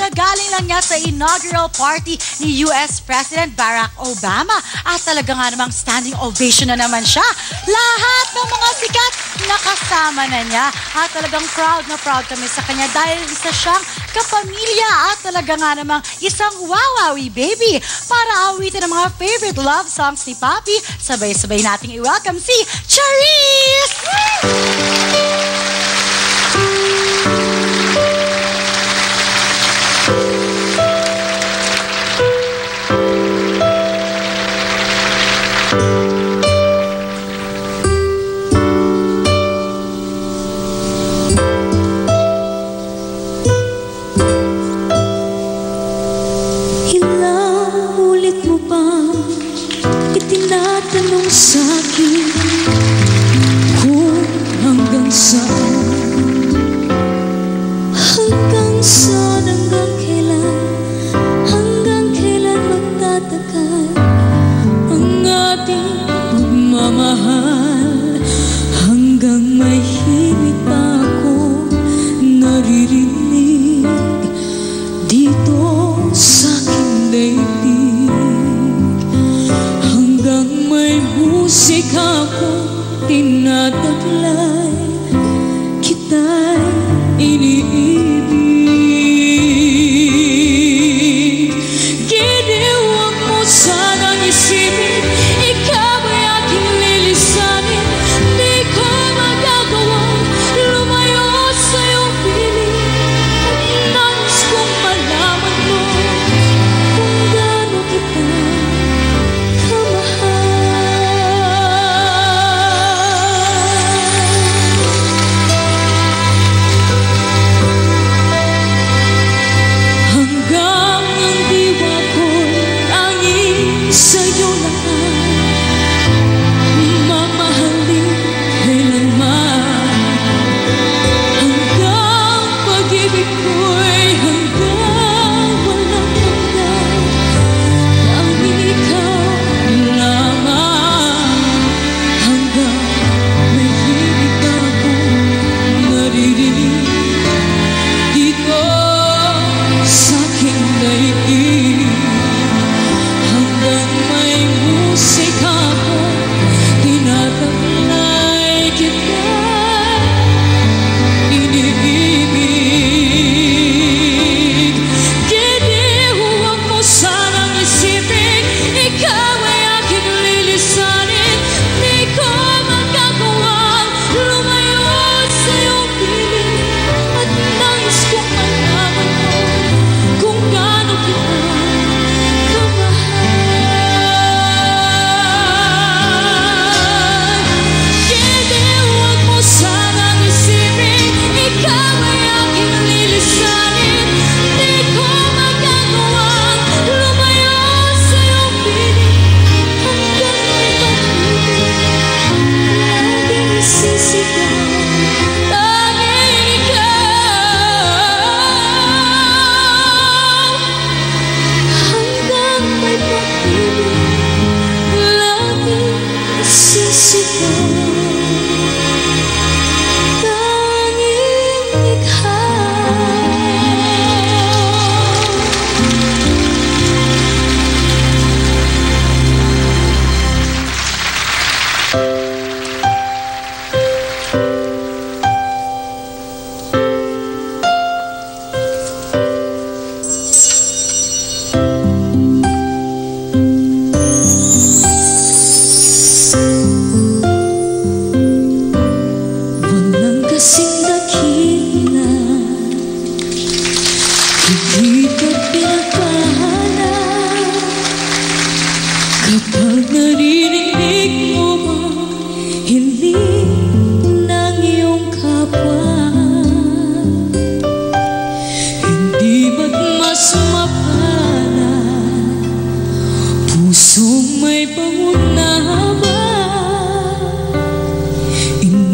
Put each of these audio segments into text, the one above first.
Kakagaling lang niya sa inaugural party ni US President Barack Obama. At talaga nga namang standing ovation na naman siya. Lahat ng mga sikat nakasama na niya. At talagang proud na proud kami sa kanya dahil isa siyang kapamilya at talaga nga namang isang wawawi baby. Para awitin ang mga favorite love songs ni Papi, sabay-sabay nating i-welcome si Charisse! Tanong sa'kin kung hanggang saan, hanggang kailan magtatagal ang ating pagmamahal, hanggang may himig pa ako naririnig dito sa aking daigdig. May musika ko tinataglay, kita'y iniibig. Giniwag mo sanang isipin, ikaw ay aking lilisanin. Di ko magagawang lumayo sa iyong piling. Nais kong malaman mo kung gaano kita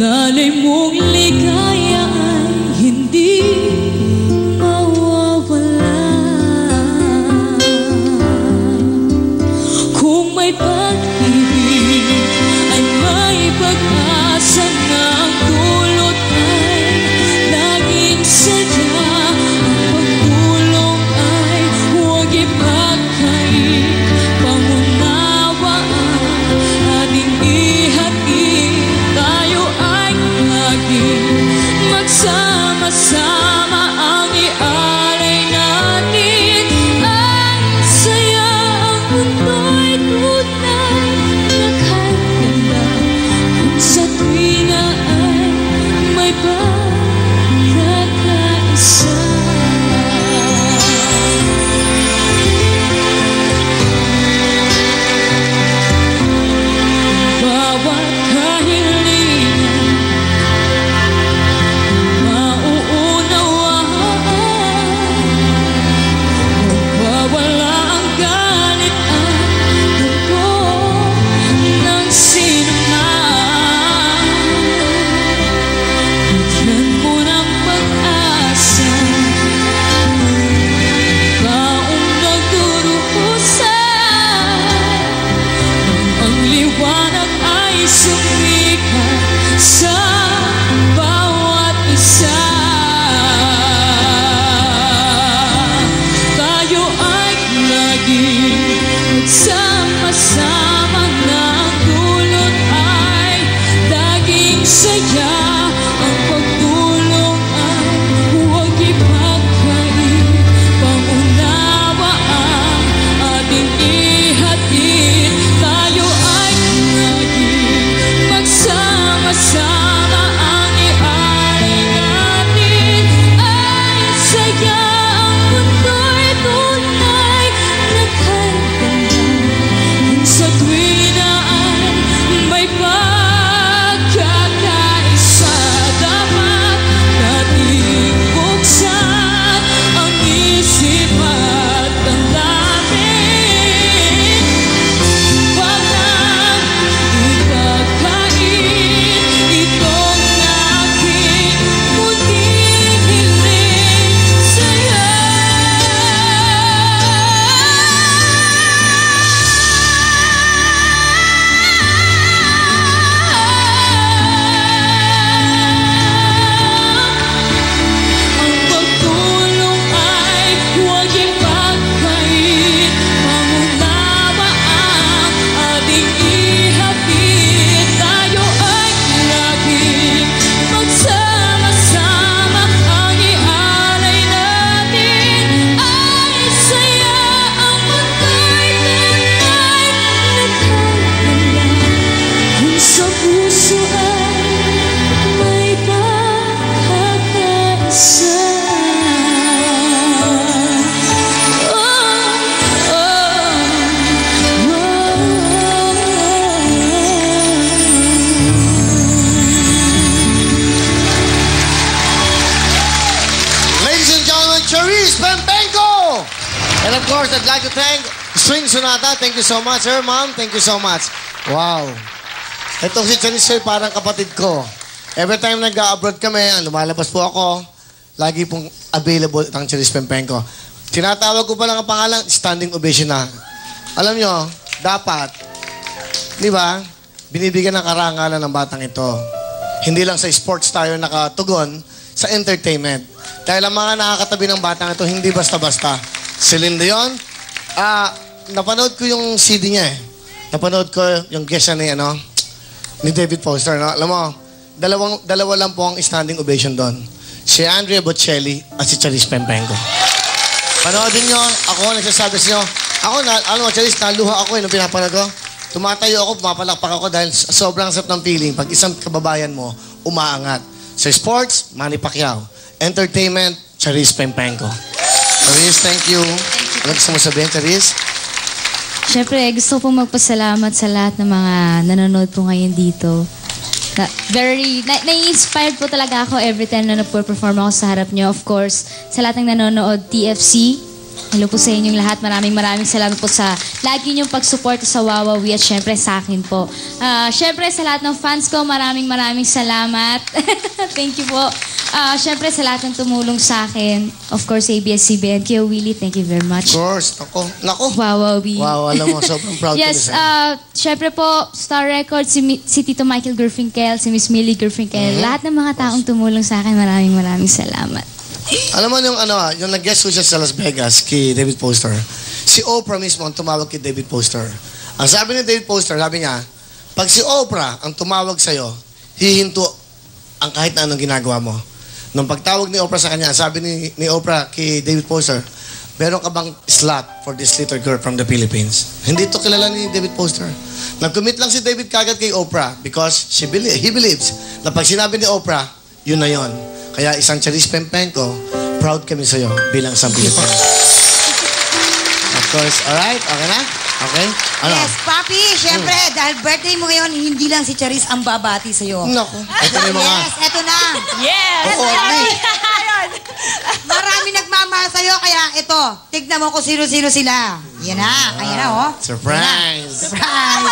inalay mong ligaya ay hindi mawawala. Charis Pempenko! And of course, I'd like to thank Swing Sonata. Thank you so much, sir, ma'am. Thank you so much. Wow. Itong si Charis ay parang kapatid ko. Every time nag-abroad kami, lumalabas po ako, lagi pong available ang Charis Pempenko. Tinatawag ko pa lang ang pangalan, standing ovation na. Alam nyo, dapat, di ba, binibigyan ng karangalan ng batang ito. Hindi lang sa sports tayo nakatugon, sa entertainment. Dahil ang mga nakakatabi ng batang ito, hindi basta-basta. Celine Dion, napanood ko yung CD niya eh. Napanood ko yung guest niya ni David Foster. No? Alam mo, dalawa lang po ang standing ovation doon. Si Andrea Bocelli at si Charis Pempenko. Panoodin nyo, ako nagsasabi sa inyo, Charis, naluha ako nung pinapanood ko. Tumatayo ako, pumapalakpak ako dahil sobrang sarap ng feeling. Pag isang kababayan mo, umaangat. Sa sports, Manny Pacquiao. Entertainment, Charis Pempenko. Charis, thank you. Ano gusto mo sabihin, Charis? Siyempre, gusto ko pong magpasalamat sa lahat ng mga nanonood po ngayon dito. Nai-inspired po talaga ako every time na nagpo-perform ako sa harap nyo. Of course, sa lahat ng nanonood, TFC, hello po sa inyong lahat. Maraming salamat po sa lagi niyong pagsuporta sa Wawawi at syempre sa akin po. Syempre sa lahat ng fans ko, maraming salamat. Thank you po. Syempre sa lahat ng tumulong sa akin. Of course, ABS-CBN, Kyo Willie, thank you very much. Of course. Nako. Wawawi. Wow, alam mo, sobrang proud yes, ko na syempre po, Star Records, si Tito Michael Gerfinkel, si Miss Millie Gerfinkel, lahat ng mga taong tumulong sa akin, maraming salamat. Alam mo yung nag-guest ko siya sa Las Vegas kay David Foster. Si Oprah mismo ang tumawag kay David Foster. Ang sabi ni David Foster, sabi niya, pag si Oprah ang tumawag sa'yo, hihinto ang kahit na anong ginagawa mo. Nung pagtawag ni Oprah sa kanya, sabi ni Oprah kay David Foster, meron ka bang slot for this little girl from the Philippines? Hindi to kilala ni David Foster. Nag-commit lang si David kagad kay Oprah because he believes na pag sinabi ni Oprah, yun na yun. Kaya isang Charis Pempenko, proud kami sa'yo bilang isang Pilipino. Of course, alright? Okay na? Okay? Ano? Yes, Papi, syempre, dahil birthday mo ngayon, hindi lang si Charis ang babati sa'yo. Naku, ito na yung mga... Yes, eto na. Yes! Oo, Marami nagmamahal sa'yo, kaya ito, tignan mo kung sino-sino sila. Yan na, ayan na, oh. Surprise! Surprise!